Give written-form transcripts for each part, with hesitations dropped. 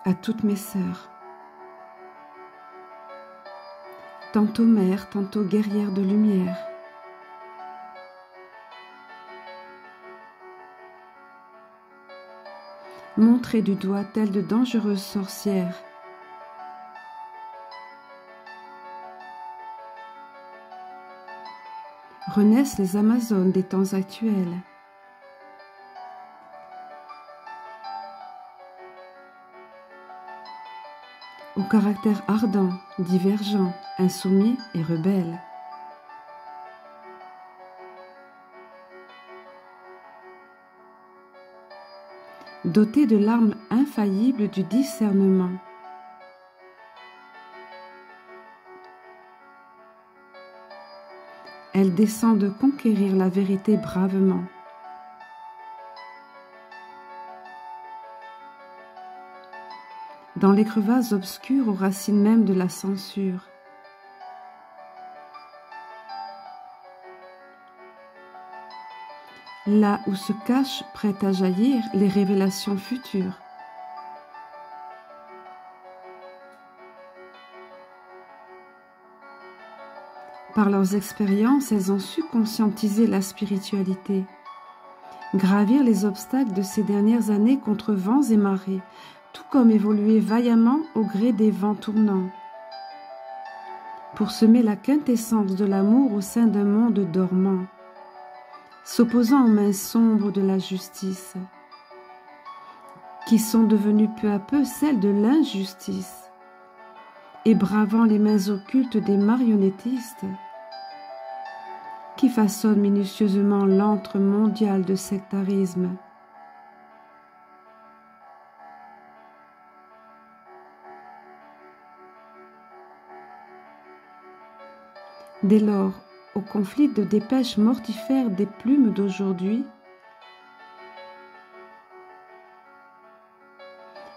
à toutes mes sœurs, tantôt mères, tantôt guerrières de lumière. Montrées du doigt telles de dangereuses sorcières. Renaissent les Amazones des temps actuels. Au caractère ardent, divergent, insoumis et rebelle. Dotée de l'arme infaillible du discernement. Elle descend de conquérir la vérité bravement. Dans les crevasses obscures aux racines même de la censure. Là où se cachent, prêtes à jaillir, les révélations futures. Par leurs expériences, elles ont su conscientiser la spiritualité, gravir les obstacles de ces dernières années contre vents et marées, tout comme évoluer vaillamment au gré des vents tournants, pour semer la quintessence de l'amour au sein d'un monde dormant, s'opposant aux mains sombres de la justice, qui sont devenues peu à peu celles de l'injustice, et bravant les mains occultes des marionnettistes, qui façonnent minutieusement l'antre mondial de sectarisme. Dès lors, au conflit de dépêches mortifères des plumes d'aujourd'hui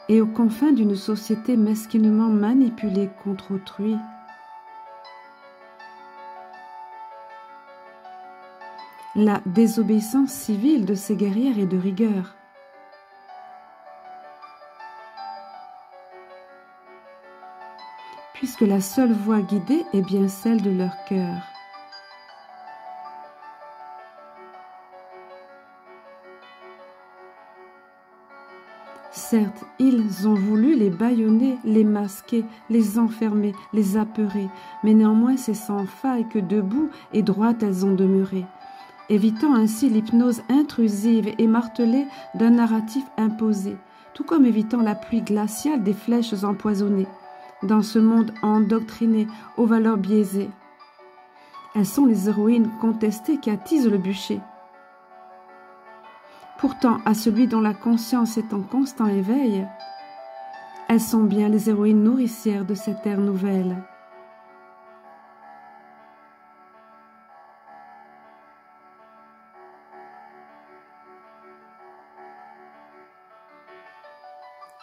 et aux confins d'une société mesquinement manipulée contre autrui, la désobéissance civile de ces guerrières est de rigueur. Puisque la seule voie guidée est bien celle de leur cœur. Certes, ils ont voulu les bâillonner, les masquer, les enfermer, les apeurer, mais néanmoins c'est sans faille que debout et droites elles ont demeuré, évitant ainsi l'hypnose intrusive et martelée d'un narratif imposé, tout comme évitant la pluie glaciale des flèches empoisonnées, dans ce monde endoctriné aux valeurs biaisées. Elles sont les héroïnes contestées qui attisent le bûcher. Pourtant, à celui dont la conscience est en constant éveil, elles sont bien les héroïnes nourricières de cette ère nouvelle.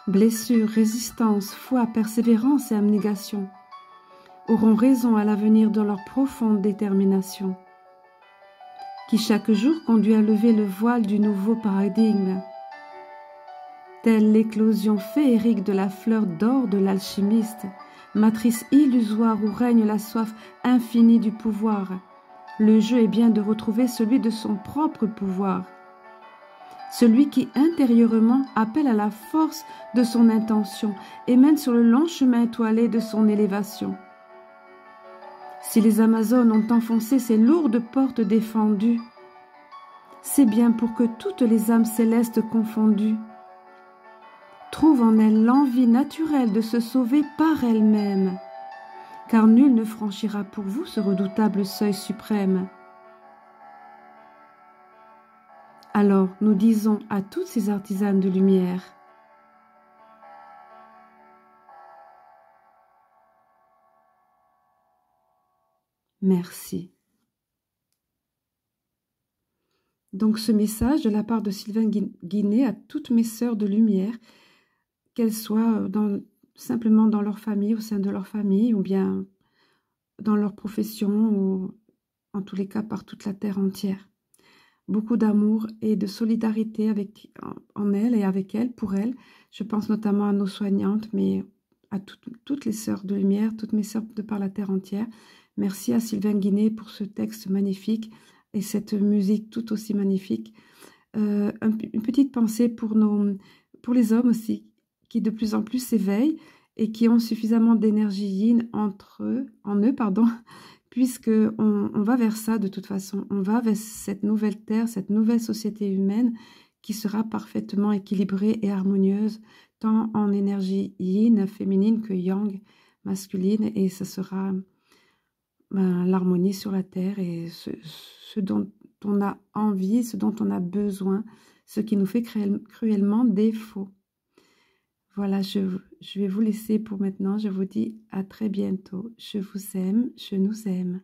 Blessures, résistance, foi, persévérance et abnégation auront raison à l'avenir de leur profonde détermination, qui chaque jour conduit à lever le voile du nouveau paradigme, telle l'éclosion féerique de la fleur d'or de l'alchimiste, matrice illusoire où règne la soif infinie du pouvoir. Le jeu est bien de retrouver celui de son propre pouvoir, celui qui intérieurement appelle à la force de son intention et mène sur le long chemin étoilé de son élévation. Si les Amazones ont enfoncé ces lourdes portes défendues, c'est bien pour que toutes les âmes célestes confondues trouvent en elles l'envie naturelle de se sauver par elles-mêmes, car nul ne franchira pour vous ce redoutable seuil suprême. Alors nous disons à toutes ces artisanes de lumière, merci. Donc ce message de la part de Sylvain Guinet à toutes mes sœurs de lumière, qu'elles soient simplement dans leur famille, au sein de leur famille, ou bien dans leur profession, ou en tous les cas par toute la terre entière. beaucoup d'amour et de solidarité en elle et avec elle, pour elle. Je pense notamment à nos soignantes, mais à toutes les sœurs de lumière, toutes mes sœurs de par la terre entière. Merci à Sylvain Guinet pour ce texte magnifique et cette musique tout aussi magnifique. Une petite pensée pour les hommes aussi, qui de plus en plus s'éveillent et qui ont suffisamment d'énergie yin en eux, puisque on va vers ça de toute façon. On va vers cette nouvelle terre, cette nouvelle société humaine qui sera parfaitement équilibrée et harmonieuse, tant en énergie yin, féminine, que yang, masculine, et ce sera l'harmonie sur la terre et ce dont on a envie, ce dont on a besoin, ce qui nous fait cruellement défaut. Voilà, je vais vous laisser pour maintenant. Je vous dis à très bientôt. Je vous aime, je nous aime.